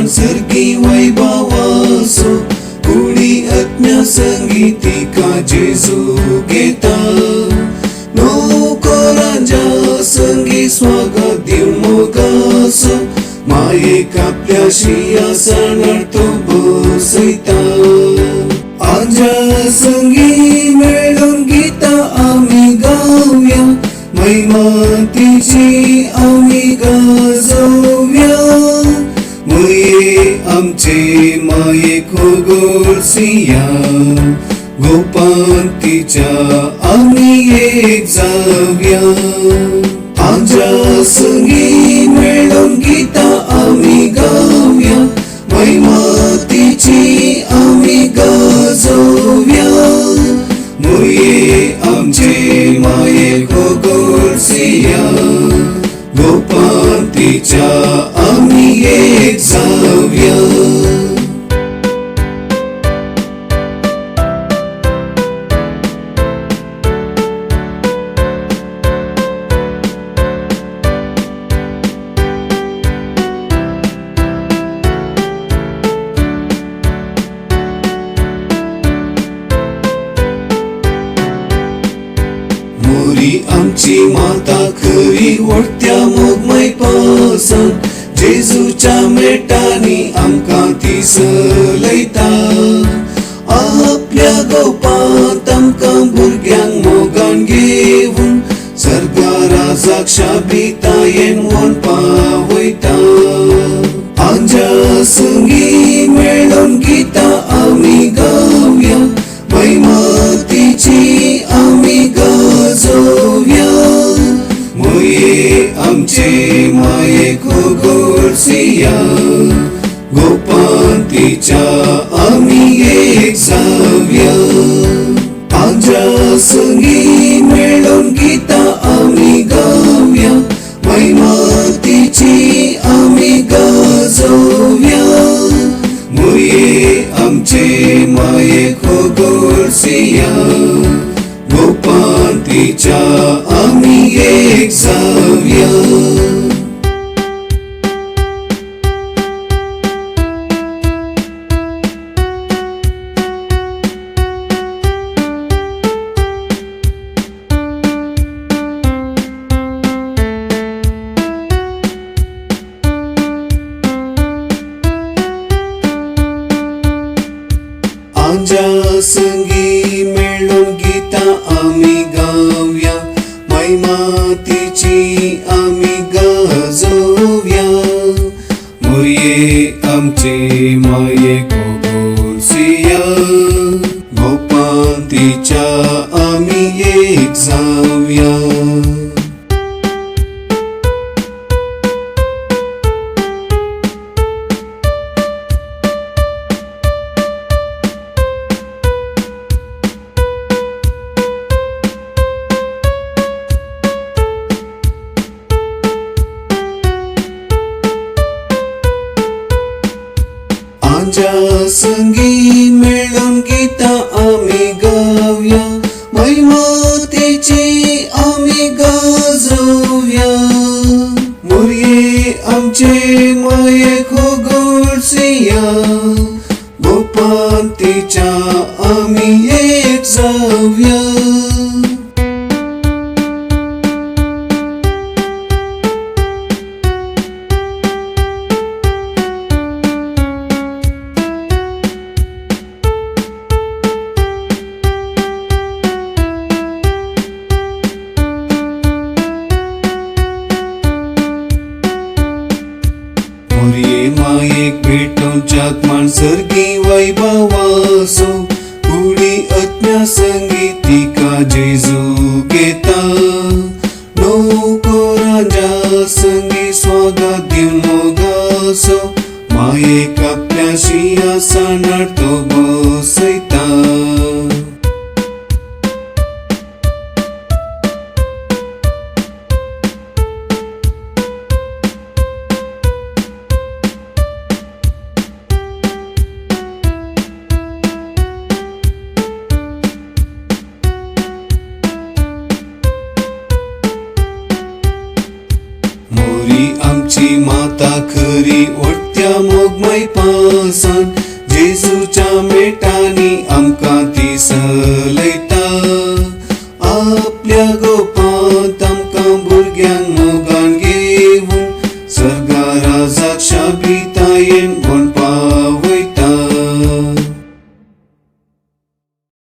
सर्गी वैभवासो कुडी आज्ञा संगीतिका जेजू घेता नोकरांच्या संगी स्वागत दिवन मोगासो मायेक आपल्याशी आसणार तो बसयता आमच्या संगी मेळून गिता आमी गावया महिमा तिची आमी गाजोवया मये आमचे मायेक होगोळसिया गोपान तिच्या आमी एक जावया आमच्या संगी मेळून गिता आमी गावया महिमा तिची आमी गाजोवया मये आमचे मायेक होगोळसिया गोपान तिच्या आमी एक जावया मोरी आमची माता खरी ओळत्या मोगमय पासन जेजूच्या मेटांनी आमकां ती सलयता आपल्या गोपांत आमकां भुरग्यांक मोगान घेवन सर्गा राजाक शाबितायेन वोंडपा वयता आमच्या संगी मेळून गिता आमी गावया महिमा तिची आमी गाजोवया मये आमचे मायेक होगोळसिया गोपान तिच्या आमी एक जावया आमच्या संगी मेळून गिता आमी गावया महिमा तिची आमी गाजोवया मये आमचे मायेक होगोळसिया गोपान तिच्या आमी एक जावया आमच्या संगी मेळून गिता आमी गावया महिमा तिची आमी गाजोवया मये आमचे मायेक होगोळसिया गोपान तिच्या आमी एक जावया आमच्या संगी मेळून गिता आमी गावया महिमा तिची आमी गाजोवया मये आमचे मायेक होगोळसिया गोपान तिच्या आमी एक जावया मोरये मायेक भेटून जगमान सर्गी वैभवासो कुडी आज्ञा संगीतिका जेजू घेता नोकरांच्या संगी स्वागत दिवन मोगासो मायेक आपल्याशी आसणार तो बसयता मोरी आमची माता खरी ओळत्या मोगमय पास